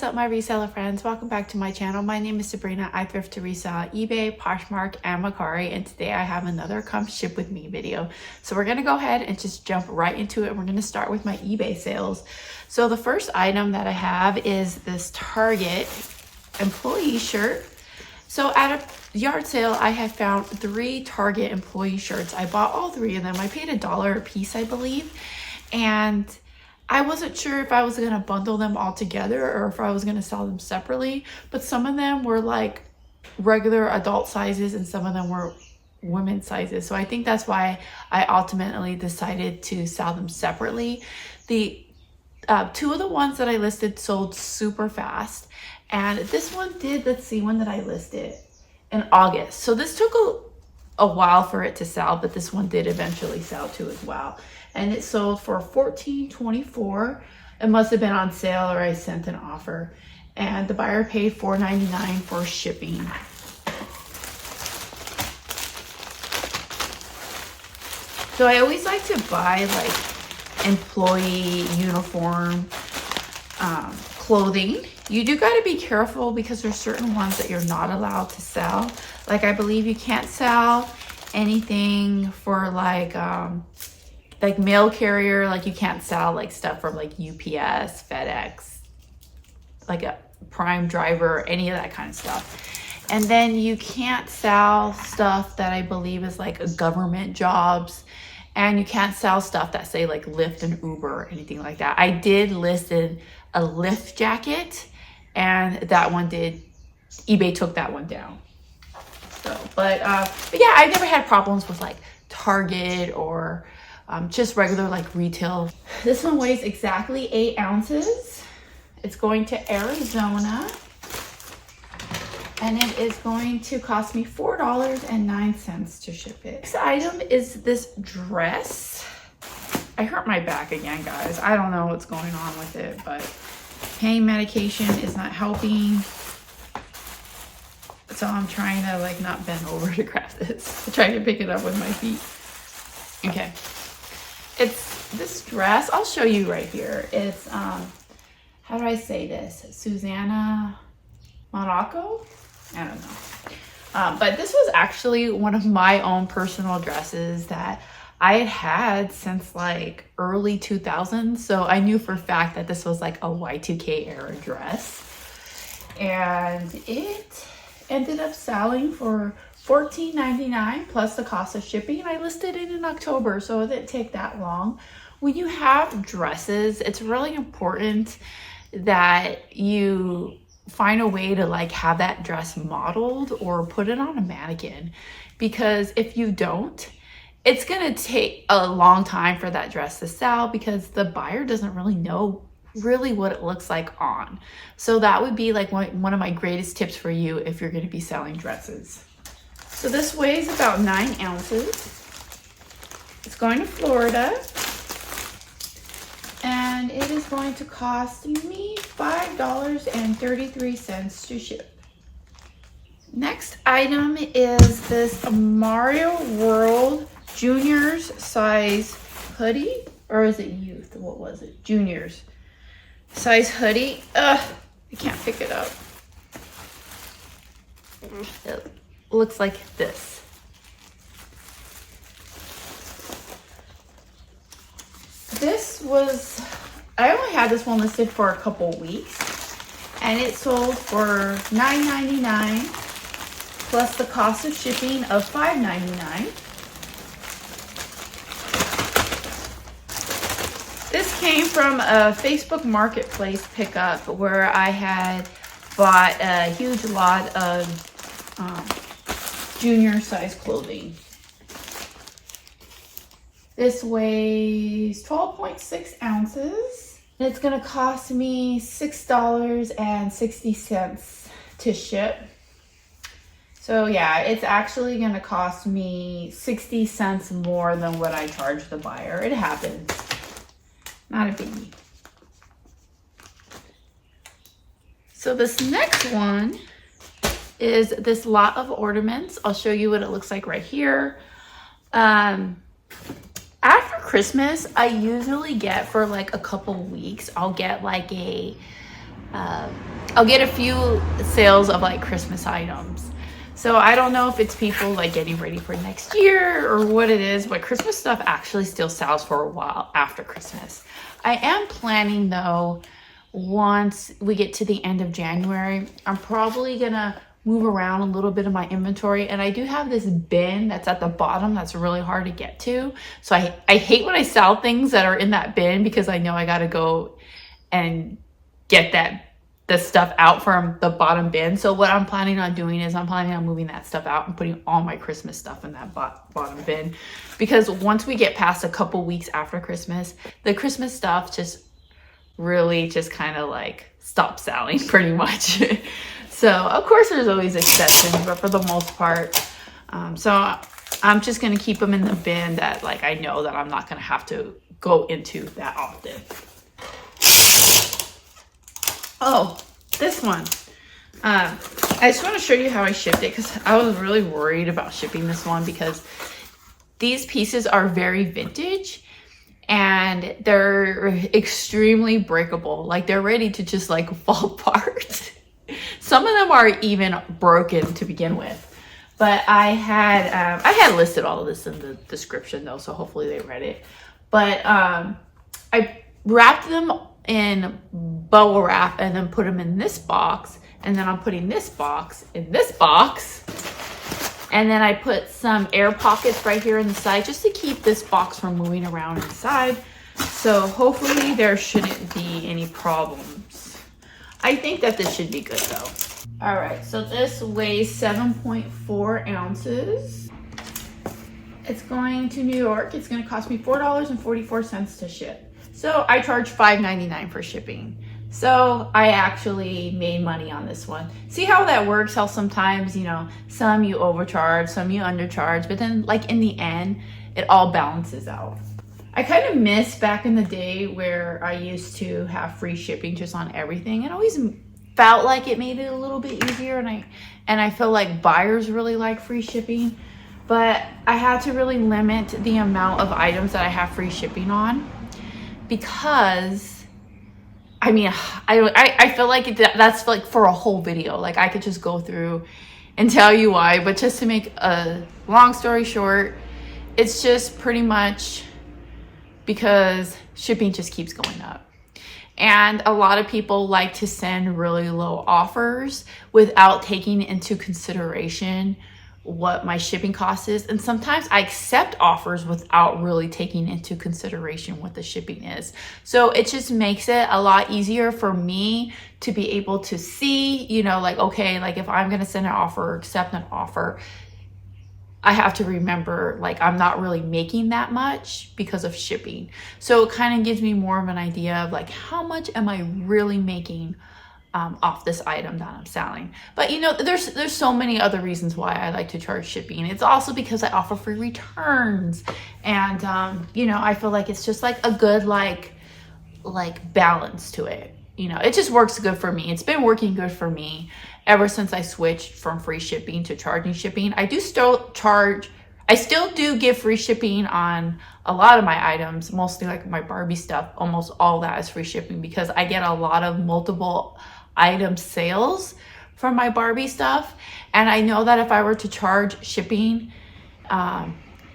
What's up, my reseller friends? Welcome back to my channel. My name is Sabrina. I thrift to resell on eBay, Poshmark, and Mercari, and today I have another come ship with me video. So we're gonna go ahead and just jump right into it. We're gonna start with my eBay sales. So the first item that I have is this Target employee shirt. So at a yard sale, I have found 3 Target employee shirts. I bought all 3 of them. I paid $1 a piece, I believe, and I wasn't sure if I was going to bundle them all together or if I was going to sell them separately, but some of them were like regular adult sizes and some of them were women's sizes. So I think that's why I ultimately decided to sell them separately. The 2 of the ones that I listed sold super fast, and this one did. Let's see, when did I list it? In August. So this took a while for it to sell, but this one did eventually sell too as well. And it sold for $14.24. It must have been on sale or I sent an offer. And the buyer paid $4.99 for shipping. So I always like to buy like employee uniform clothing. You do got to be careful because there's certain ones that you're not allowed to sell. Like I believe you can't sell anything for like mail carrier. Like you can't sell like stuff from like UPS, FedEx, like a Prime driver, any of that kind of stuff. And then you can't sell stuff that I believe is like government jobs. And you can't sell stuff that say like Lyft and Uber or anything like that. I did list a Lyft jacket, and that one did, eBay took that one down. So, but yeah, I've never had problems with like Target or just regular like retail. This one weighs exactly 8 ounces. It's going to Arizona, and it is going to cost me $4.09 to ship it. Next item is this dress. I hurt my back again, guys. I don't know what's going on with it, but pain medication is not helping. So I'm trying to like not bend over to grab this. I'm trying to pick it up with my feet. Okay. It's this dress. I'll show you right here. It's, how do I say this? Susanna Monaco? I don't know. But this was actually one of my own personal dresses that I had since like early 2000s. So I knew for a fact that this was like a Y2K era dress. And it ended up selling for $14.99 plus the cost of shipping. I listed it in October, so it didn't take that long. When you have dresses, it's really important that you find a way to like have that dress modeled or put it on a mannequin, because if you don't, it's gonna take a long time for that dress to sell because the buyer doesn't really know really what it looks like on. So that would be like one of my greatest tips for you if you're going to be selling dresses. So this weighs about 9 ounces. It's going to Florida, and it is going to cost me $5.33 to ship. Next item is this Mario World Juniors size hoodie, or is it youth? What was it? Juniors size hoodie. I can't pick it up. It looks like this. This was, I only had this one listed for a couple weeks, and it sold for $9.99 plus the cost of shipping of $5.99. This came from a Facebook Marketplace pickup where I had bought a huge lot of junior size clothing. This weighs 12.6 ounces. It's gonna cost me $6.60 to ship. So yeah, it's actually gonna cost me 60 cents more than what I charged the buyer. It happens. Not a biggie. So this next one is this lot of ornaments. I'll show you what it looks like right here. After Christmas, I usually get for like a couple weeks, I'll get like a I'll get a few sales of like Christmas items. So I don't know if it's people like getting ready for next year or what it is, but Christmas stuff actually still sells for a while after Christmas. I am planning though, once we get to the end of January, I'm probably gonna move around a little bit of my inventory, and I do have this bin that's at the bottom that's really hard to get to. So I hate when I sell things that are in that bin, because I know I gotta go and get the stuff out from the bottom bin. So what I'm planning on doing is I'm planning on moving that stuff out and putting all my Christmas stuff in that bottom bin, because once we get past a couple weeks after Christmas, the Christmas stuff just really just kind of like stops selling pretty much. So of course there's always exceptions, but for the most part, so I'm just gonna keep them in the bin that like I know that I'm not gonna have to go into that often. Oh, this one. I just want to show you how I shipped it, because I was really worried about shipping this one, because these pieces are very vintage and they're extremely breakable. Like they're ready to just like fall apart. Some of them are even broken to begin with. But I had listed all of this in the description though, so hopefully they read it. But I wrapped them in bubble wrap and then put them in this box, and then I'm putting this box in this box, and then I put some air pockets right here in the side just to keep this box from moving around inside. So hopefully there shouldn't be any problems. I think that this should be good though. All right, so this weighs 7.4 ounces. It's going to New York. It's going to cost me $4.44 to ship. So I charge $5.99 for shipping. So I actually made money on this one. See how that works? How sometimes, you know, some you overcharge, some you undercharge, but then like in the end, it all balances out. I kind of miss back in the day where I used to have free shipping just on everything. It always felt like it made it a little bit easier, and I feel like buyers really like free shipping, but I had to really limit the amount of items that I have free shipping on, because I mean, I feel like that's like for a whole video. Like I could just go through and tell you why, but just to make a long story short, it's just pretty much because shipping just keeps going up. And a lot of people like to send really low offers without taking into consideration what my shipping cost is. And sometimes I accept offers without really taking into consideration what the shipping is. So it just makes it a lot easier for me to be able to see, you know, like, okay, like if I'm going to send an offer or accept an offer, I have to remember like I'm not really making that much because of shipping. So it kind of gives me more of an idea of like how much am I really making off this item that I'm selling. But you know, there's so many other reasons why I like to charge shipping. It's also because I offer free returns, and you know, I feel like it's just like a good like balance to it. You know, it just works good for me. It's been working good for me ever since I switched from free shipping to charging shipping. I still do give free shipping on a lot of my items, mostly like my Barbie stuff. Almost all that is free shipping because I get a lot of multiple item sales from my Barbie stuff. And I know that if I were to charge shipping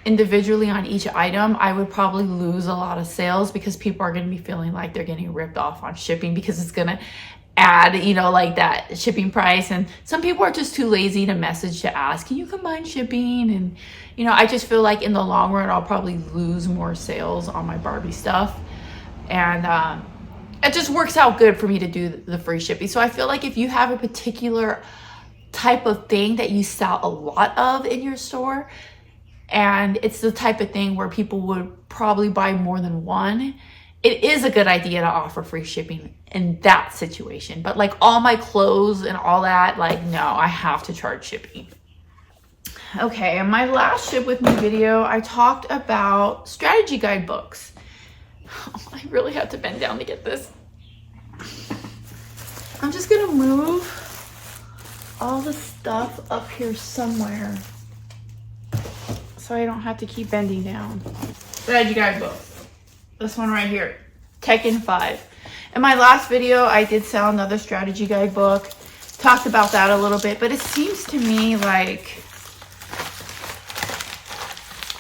individually on each item, I would probably lose a lot of sales because people are going to be feeling like they're getting ripped off on shipping because it's going to add, you know, like that shipping price. And some people are just too lazy to message to ask, can you combine shipping? And, you know, I just feel like in the long run, I'll probably lose more sales on my Barbie stuff. And it just works out good for me to do the free shipping. So I feel like if you have a particular type of thing that you sell a lot of in your store, and it's the type of thing where people would probably buy more than one, it is a good idea to offer free shipping in that situation. But like all my clothes and all that, like, no, I have to charge shipping. Okay, in my last Ship With Me video, I talked about strategy guide books. Oh, I really had to bend down to get this. I'm just gonna move all the stuff up here somewhere so I don't have to keep bending down. Strategy guide book. This one right here, Tekken 5. In my last video, I did sell another strategy guide book. Talked about that a little bit, but it seems to me like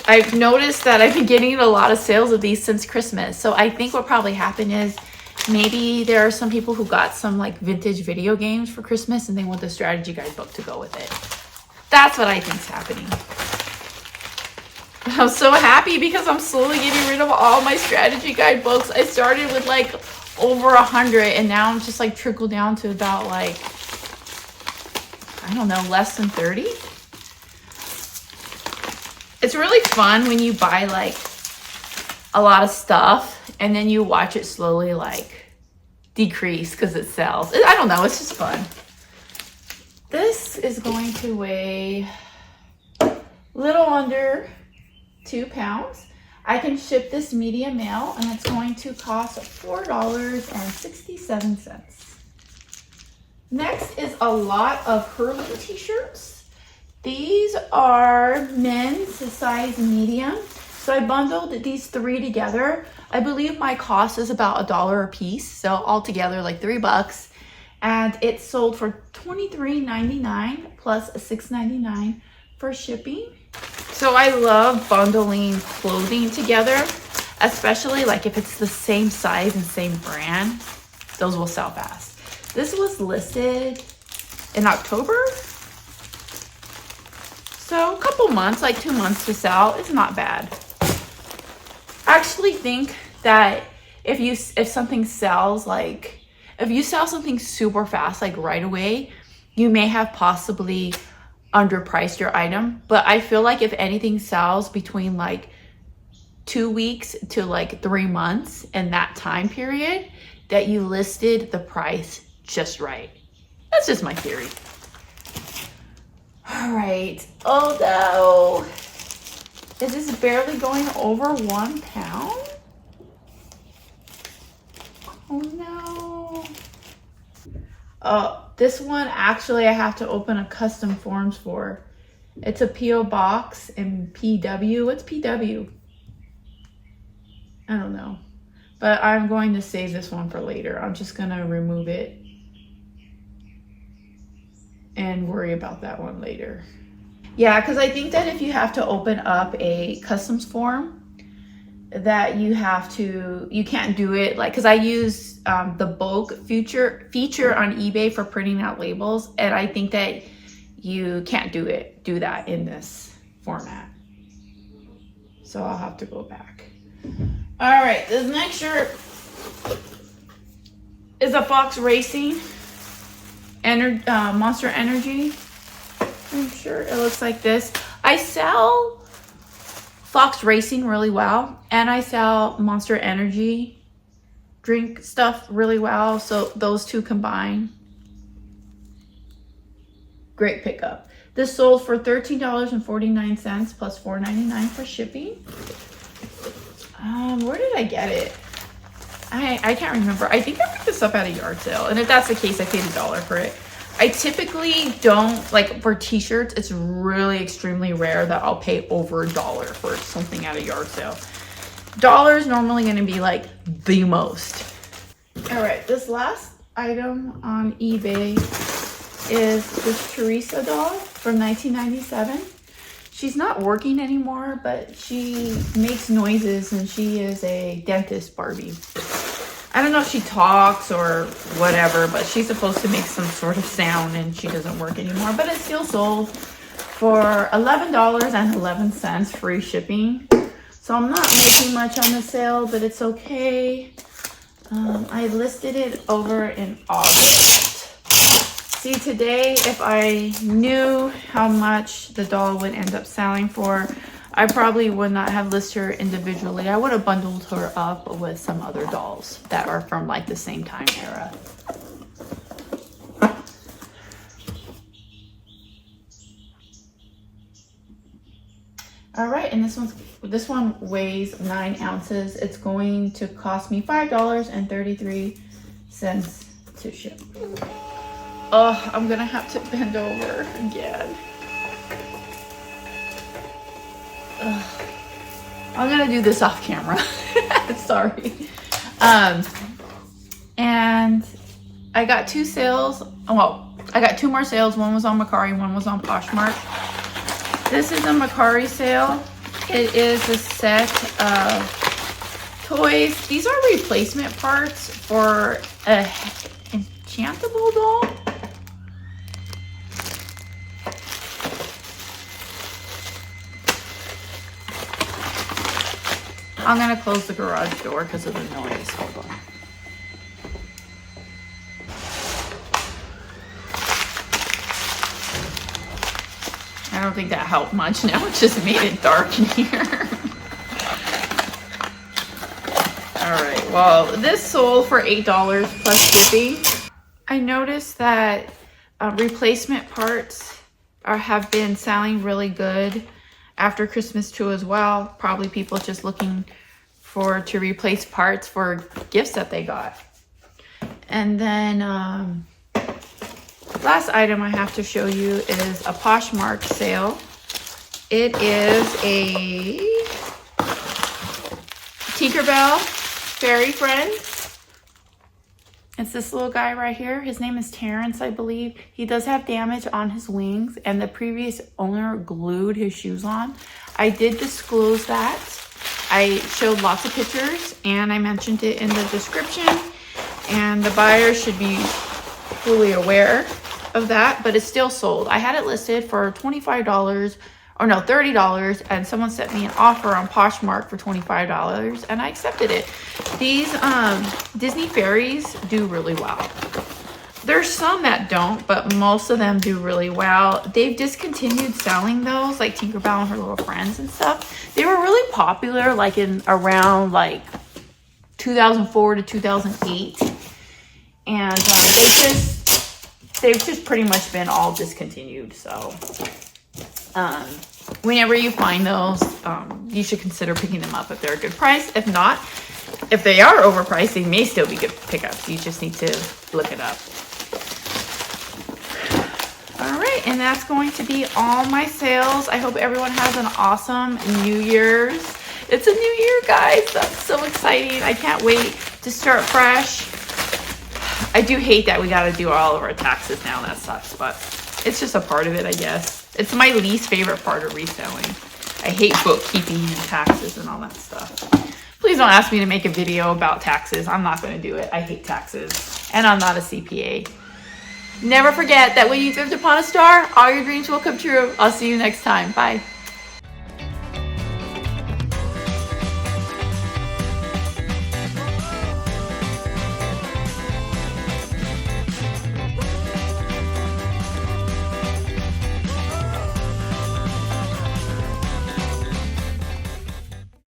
I've noticed that I've been getting a lot of sales of these since Christmas. So I think what probably happened is maybe there are some people who got some like vintage video games for Christmas and they want the strategy guide book to go with it. That's what I think's happening. I'm so happy because I'm slowly getting rid of all my strategy guide books. I started with like over 100 and now I'm just like trickled down to about like, I don't know, less than 30. It's really fun when you buy like a lot of stuff and then you watch it slowly like decrease because it sells. I don't know, it's just fun. This is going to weigh a little under 2 pounds. I can ship this medium mail and it's going to cost $4.67. Next is a lot of Hurley t-shirts. These are men's size medium. So I bundled these 3 together. I believe my cost is about $1 a piece. So altogether like $3. And it sold for $23.99 plus $6.99 for shipping. So I love bundling clothing together, especially like if it's the same size and same brand, those will sell fast. This was listed in October. So a couple months, like 2 months to sell, it's not bad. I actually think that if something sells, like if you sell something super fast, like right away, you may have possibly underpriced your item. But I feel like if anything sells between like 2 weeks to like 3 months in that time period, that you listed the price just right. That's just my theory. All right, although is this barely going over 1 pound? Oh no. This one actually I have to open a custom forms for. It's a PO box in PW. What's PW? I don't know. But I'm going to save this one for later. I'm just gonna remove it and worry about that one later. Yeah, because I think that if you have to open up a customs form, that you can't do it like, because I use the bulk feature on eBay for printing out labels, and I think that you can't do that in this format. So I'll have to go back. All right, this next shirt is a Fox Racing Monster Energy. I'm sure it looks like this. I sell Fox Racing really well, and I sell Monster Energy drink stuff really well. So those two combined, great pickup. This sold for $13.49 plus $4.99 for shipping. Where did I get it? I can't remember. I think I picked this up at a yard sale, and if that's the case, I paid $1 for it. I typically don't, like for t-shirts, it's really extremely rare that I'll pay over $1 for something at a yard sale. $1 is normally going to be like the most. All right, this last item on eBay is this Teresa doll from 1997. She's not working anymore, but she makes noises and she is a dentist Barbie. I don't know if she talks or whatever, but she's supposed to make some sort of sound and she doesn't work anymore. But it's still sold for $11.11 free shipping. So I'm not making much on the sale, but it's okay. I listed it over in August. See, today, if I knew how much the doll would end up selling for, I probably would not have listed her individually. I would have bundled her up with some other dolls that are from like the same time era. All right, and this one weighs 9 ounces. It's going to cost me $5.33 to ship. Oh, I'm gonna have to bend over again. Ugh. I'm gonna do this off camera. Sorry. And I got 2 sales. Well, I got 2 more sales. One was on Mercari, one was on Poshmark. This is a Mercari sale. It is a set of toys. These are replacement parts for a enchantable doll. I'm gonna close the garage door because of the noise. Hold on. I don't think that helped much. Now it just made it dark in here. Alright, well, this sold for $8 plus shipping. I noticed that replacement parts have been selling really good after Christmas too as well. Probably people just looking to replace parts for gifts that they got. And then last item I have to show you is a Poshmark sale. It is a Tinkerbell fairy friend. It's this little guy right here. His name is Terrence, I believe. He does have damage on his wings, and the previous owner glued his shoes on. I did disclose that. I showed lots of pictures, and I mentioned it in the description, and the buyer should be fully aware of that, but it's still sold. I had it listed for $25, or no, $30, and someone sent me an offer on Poshmark for $25, and I accepted it. These Disney fairies do really well. There's some that don't, but most of them do really well. They've discontinued selling those, like Tinkerbell and her little friends and stuff. They were really popular like in around like 2004 to 2008. And they've just pretty much been all discontinued. So whenever you find those, you should consider picking them up if they're a good price. If not, if they are overpriced, they may still be good pickups. You just need to look it up. All right, and that's going to be all my sales. I hope everyone has an awesome New Year's. It's a new year, guys. That's so exciting. I can't wait to start fresh. I do hate that we got to do all of our taxes now. That sucks, but it's just a part of it, I guess. It's my least favorite part of reselling. I hate bookkeeping and taxes and all that stuff. Please don't ask me to make a video about taxes. I'm not going to do it. I hate taxes, and I'm not a CPA. Never forget that when you thrift upon a star, all your dreams will come true. I'll see you next time. Bye.